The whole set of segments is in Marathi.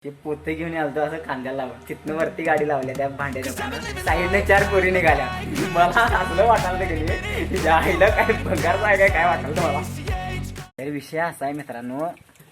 ते पोते घेऊन आलतो असं कांद्याला लावून तिथनं वरती गाडी लावली त्या भांडे दुकानात साईडने 4 पोरी निघाल्या. मला असलं वाटायला गेली तिच्या आईला काय भंगार आहे काय वाटायला मला. तर विषय असा आहे मित्रांनो,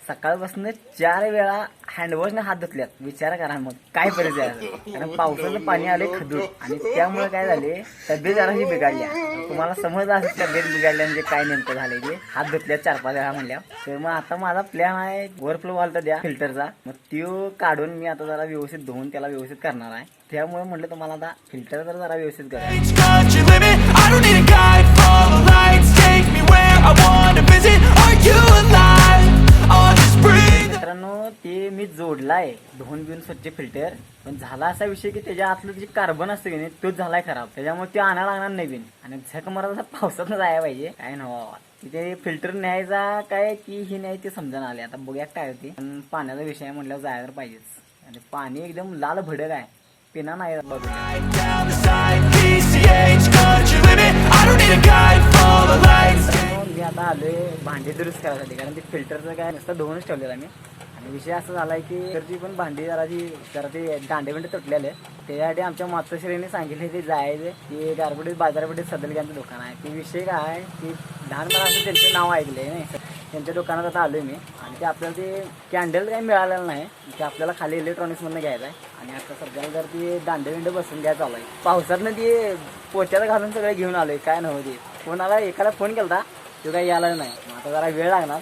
सकाळपासून 4 वेळा हँडवॉशने हात धुतल्यात. विचार करा मग काय परिस्थिती आहे. कारण पावसाचं पाणी आले खदूर आणि त्यामुळे काय झाले तब्येत जराशी बिघडली. तुम्हाला समज असेल तब्येत बिघडल्या म्हणजे काय नेमकं झाले ते. हात धुतल्यात 4-5 वेळा म्हणल्या. तर मग आता माझा प्लॅन आहे ओव्हरफ्लो वालता द्या फिल्टरचा. मग त्यो काढून मी आता जरा व्यवस्थित धुवून त्याला व्यवस्थित करणार आहे. त्यामुळे म्हटलं तुम्हाला आता फिल्टर तर जरा व्यवस्थित करा. मित्रांनो ते मी जोडलाय धुवून बिवून स्वच्छ फिल्टर, पण झाला असा विषय की त्याच्या आतलं जे कार्बन असतं की नाही तोच झालाय खराब. त्याच्यामुळे ते आणायला लागणार नवीन आणि झक मारा तसा पावसात जायला पाहिजे. काय नव्हा तिथे फिल्टर न्यायचा काय की ही नाही ते समजून आले. आता बघूया काय होते. पण पाण्याचा विषय म्हटल्यावर जायला तर पाहिजेच आणि पाणी एकदम लाल भडक आहे. पिना नाही मी आता आलोय भांडी दुरुस्त करायसाठी. कारण ते फिल्टरचं काय नुसतं धुवूनच ठेवलेलं मी. आणि विषय असं झालाय की घरची पण भांडी जरा ते दांडे तुटलेले. त्याच्यासाठी आमच्या मातोश्रीने सांगितले ते जायचे की गारपिटीत बाजारपेठेत सदलग्यांचं दुकान आहे. ते विषय काय आहे की लहानपणा असं त्यांचं नाव ऐकलंय नाही. त्यांच्या दुकानात आता आलोय मी आणि ते आपल्याला ते कॅन्डल काही मिळालेलं नाही. ते आपल्याला खाली इलेक्ट्रॉनिक्समधून घ्यायचं आहे. आणि आता सध्याला जर ते दांडे बसून घ्यायचं चालू आहे. पावसातनं ते पोच्याला घालून सगळे घेऊन आलोय. काय नव्हते कोणाला एकाला फोन केला तो काही यायला नाही. आता जरा वेळ लागणार.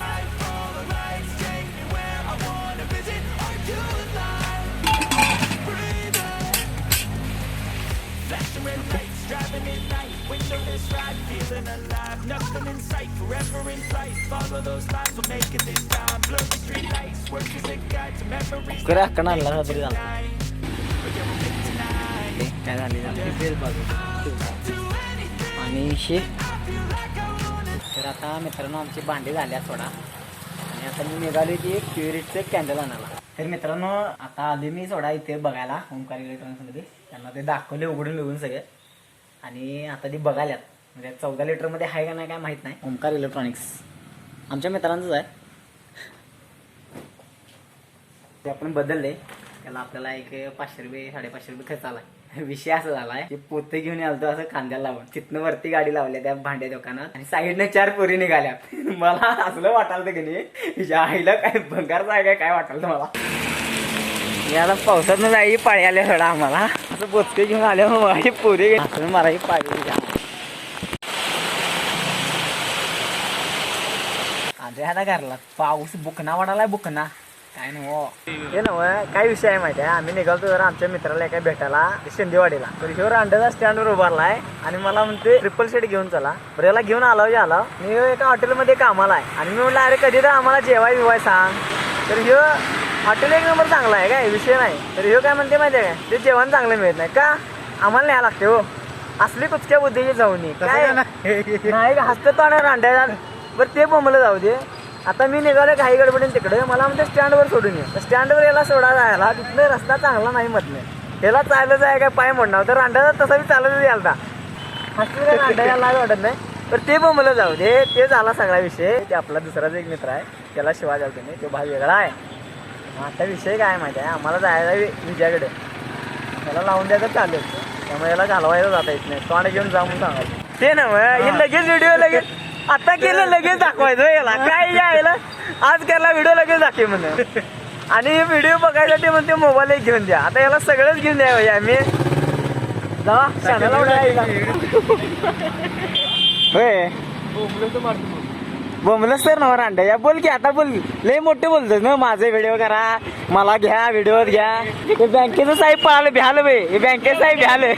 काय झाले आणि शे तर आता मित्रांनो आमची भांडी झाल्या थोडा. आणि आता मी निघाली की प्युरिटचं कॅन्डल आणायला. तर मित्रांनो आता आधी मी थोडा इथे बघायला ओमकार इलेक्ट्रॉनिक्समध्ये. त्यांना ते दाखवले उघडून बिघडून सगळे. आणि आता ती बघायल्यात म्हणजे 14 लिटरमध्ये आहे का नाही काय माहीत नाही. ओमकार इलेक्ट्रॉनिक्स आमच्या मित्रांचंच आहे. ते आपण बदलले. त्याला आपल्याला एक 500 रुपये 550 रुपये खर्च आला. विषय असा झालाय की पोते घेऊन आलतो असं कांद्याला लावून तिथनं वरती गाडी लावल्या त्या भांडे दुकानात आणि साईडने 4 पोरी निघाल्या. मला असलं वाटायला की नाही तिच्या आईला काय भंगार आहे काय वाटायला मला. याला पावसातनं जाई पाळी आल्या थोडा आम्हाला असं बोचके घेऊन आल्या माझी पोरी असं मला ही पाळी आधी घरला पाऊस बुकना वाढालाय बुकना. काय हे नव काय विषय आहे माहिती आहे. आम्ही निघालतो जरा आमच्या मित्राला एका भेटायला शिंदेवाडीला. तर ह्यो रांडेचा स्टँडवर उभारलाय आणि मला म्हणते ट्रिपल शेट घेऊन चला. बरं याला घेऊन आलो मी एका हॉटेलमध्ये कामाला आहे. आणि मी म्हटलं अरे कधी तर आम्हाला जेवाय बिवाय सांग. तर ह्यो हॉटेल 1 नंबर चांगला आहे काय विषय नाही. तर ह्यो काय म्हणते माहिती आहे काय ते जेवण चांगलं मिळत नाही का आम्हाला न्यायला लागते. हो असली कुचक्या बुद्धीची जाऊन काय नाही हसत तो रांड्या. बरं ते बोंबलं जाऊ दे. आता मी निघालो काही गडबडीन तिकडे. मला म्हणजे स्टँडवर सोडून ये. स्टँडवर याला सोडा जायला तिथलं रस्ता चांगला नाही मधले. त्याला चालत जाय काय पाय म्हणणार तर रांड्याचा तसा बी चालत यायला हसलं काय रांड्या नाही वाटत नाही. तर ते बोंबलं जाऊ दे. ते झाला सगळा विषय. ते आपला दुसराच एक मित्र आहे त्याला शिवाय जाऊ नाही. तो भाग वेगळा आहे. आता विषय काय माहिती आहे आम्हाला जायला विजयाकडे त्याला लावून द्यायचं चालेल. त्यामुळे याला घालवायला जाता येत नाही. तोंड घेऊन जा म्हणून सांगायचं ते ना हे लगेच व्हिडिओ लगेच आता केलं लगेच दाखवायचं याला काय यायला आज केला व्हिडिओ लगेच दाखवे म्हणून. आणि व्हिडिओ बघायसाठी म्हणते मोबाईल एक घेऊन द्या. आता याला सगळंच घेऊन द्या भाई आम्ही जावा शाळेला होय बोंबलंच तर ना रांड्या या बोल की आता बोल लय मोठे बोलतोस ना. माझे व्हिडिओ करा मला घ्या व्हिडिओ घ्या. हे बँकेचं साहेब पळालं भ्यालं बे. हे बँकेचं साहेब भ्यालं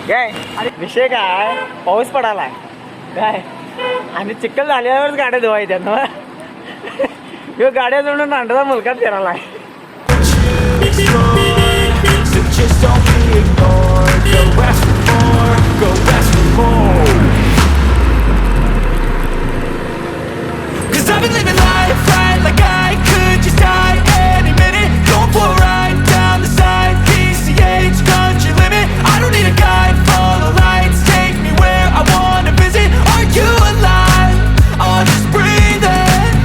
काय. अरे विषय काय पाऊस पडालाय काय आणि चिखल झाल्यावरच गाड्या धुवायच्या ना. ह्यो गाड्या जोडून रांड्याचा मुलगा फिरायला. I've been living life right like I could just die any minute. Going for a ride down the side, PCH country limit. I don't need a guide, follow lights, take me where I wanna visit. Are you alive? Oh, just breathe in.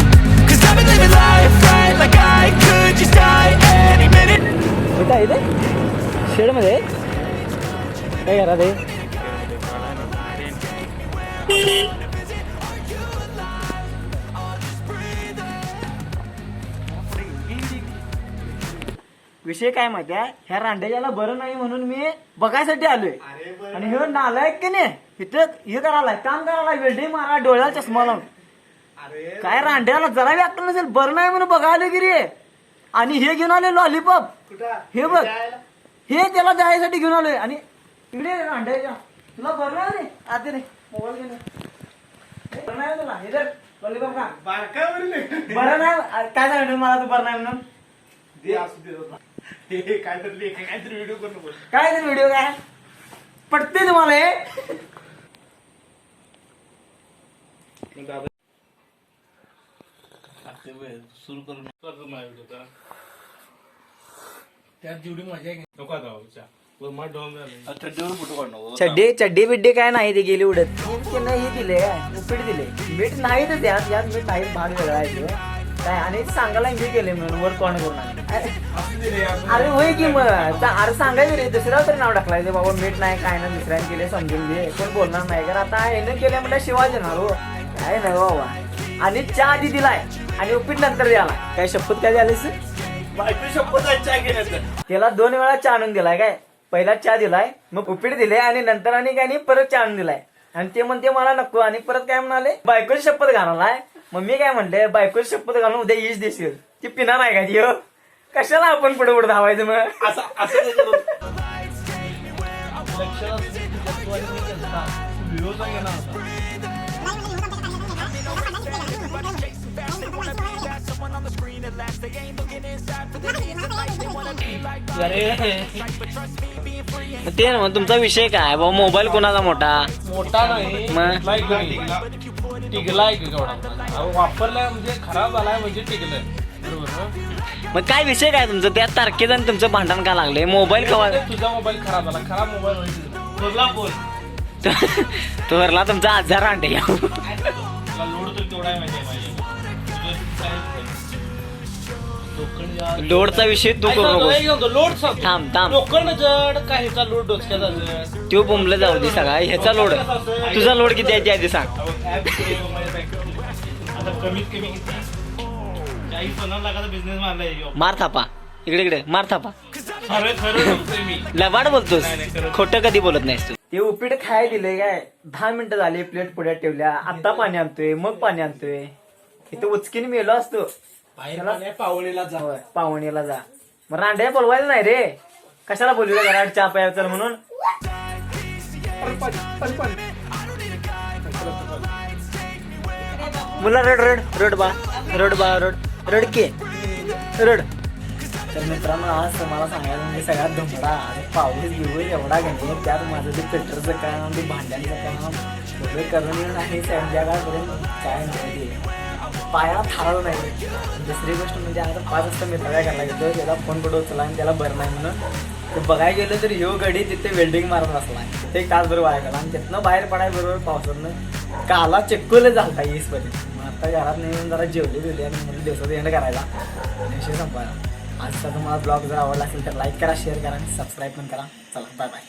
'Cause I've been living life right like I could just die आहे ते शेडमध्ये काय घरात आहे विषय काय माहिती आहे ह्या रांडेजाला बरं नाही म्हणून मी बघायसाठी आलोय आणि हे नालायक की नाही इथं हे करायला काम करायला वेल्डिंग मारा डोळ्याला चष्मा लावून काय रांड्याला जरा बी अक्कल नसेल बरं नाही म्हणून बघायला की रे आणि हे घेऊन आले लॉलीपॉप हे बघ हे त्याला द्यायसाठी घेऊन आलोय आणि इकडे रांड्याच्या तुला बरं नाही रे आते रे मोबाईल घेऊन बरं नाही तुला हे जर लॉलीपॉप का बरं नाही काय सांगितलं मला तू बरं नाही म्हणून काहीतरी व्हिडिओ काय पटते तुम्हाला हे सुरू करून त्यात जेवढी मजा नको चड्डी बिड्डी काय नाही ते गेली उडत नाही दिले उपीट दिले मीठ नाही तर त्यात यात मीठ नाही भाग वेगळा आहे काय आणि सांगायला मी गेले म्हणून वर कोण करून अरे होय की मग अरे सांगायचं रे दुसऱ्या तरी नाव टाकलाय बाबा मीठ नाही काय ना दुसऱ्याने केले समजून घे कोण बोलणार नाही कारण आता यानं केलं म्हटलं शिवाजी ना हो काय नाही बाबा आणि चहा आधी दिलाय आणि उपीट नंतर द्याला काय शपथ काय झालीस शपथ त्याला 2 वेळा चहा आणून दिलाय काय पहिला चहा दिलाय मग उपीट दिले आणि नंतर आणि काय नाही परत चहा आणून दिलाय आणि ते म्हणते मला नको आणि परत काय म्हणाले बायकोची शपथ घाललाय मग मी काय म्हणते बायकोची शपथ घालून उद्या ईज देशील ती पिणार नाही का ती कशाला आपण पुढे पुढे धावायचं मग ते ना मग तुमचा विषय काय बाबा मोबाईल कोणाचा मोठा नाही मग टिकलाय वापरलाय म्हणजे खराब झालाय म्हणजे टिकलाय बरोबर मग काय विषय काय तुमचं त्या तारखेचं आणि तुमचं भांडण का लागले मोबाईल कवा तुझा मोबाईल खराब झाला खराब मोबाईल तो भरला तुमचा आजार आणते लोड तर तेवढा आहे माहिती लोडचा विषय तू करू नको लोड थांब लोखंड जड काय ह्याचा लोड डोसक्याचा जड तो बोंबलं जाऊ दे सगळा ह्याचा लोड तुझा लोड किती आहे आधी सांग आता कमीत कमी 40-50 लाखाचा बिझनेस मारलाय मार थापा इकडे मार थापा खरं मी लबाड बोलतोस खोटं कधी बोलत नाहीस तू ते उपीट खाय दिले काय 10 मिनिटं झाली प्लेट पुढ्यात ठेवल्या आता पाणी आणतोय मग पाणी आणतोय इथं उचकीने मेलो असतो पावणीला जा पाहुणीला जा मग रांड्या बोलवायला नाही रे कशाला बोलवलं घरात चहा प्यायचं म्हणून मुला रड रडके रड तर मित्रांनो आज तुम्हाला सांगायला म्हणजे सगळ्यात धुमडा पाऊस घेऊ एवढा घंटे त्यात माझं ते पेट्रोलचं काम ते भांड्यांचं काम सगळे करून नाही संध्याकाळपर्यंत काय नाही पाया थारावं नाही दुसरी गोष्ट म्हणजे आता 5 वाजता मित्राला करायला घेतो त्याला फोन कुठं उचला आणि त्याला बरं नाही म्हणून ते बघायला गेलं तर ह्यो गडी तिथे वेल्डिंग मारत बसला ते एक तासभर वाया गेला आणि तिथनं बाहेर पडाय बरोबर पावसातनं काला चक्कोले झालता येईसपर्यंत मग आता घरात नाही जरा जेवले आणि म्हणजे दिवसाचा एंड करायला विषय संपायला आजचा तुम्हाला ब्लॉग जर आवडला असेल तर लाईक करा शेअर करा आणि सबस्क्राईब पण करा चला बाय बाय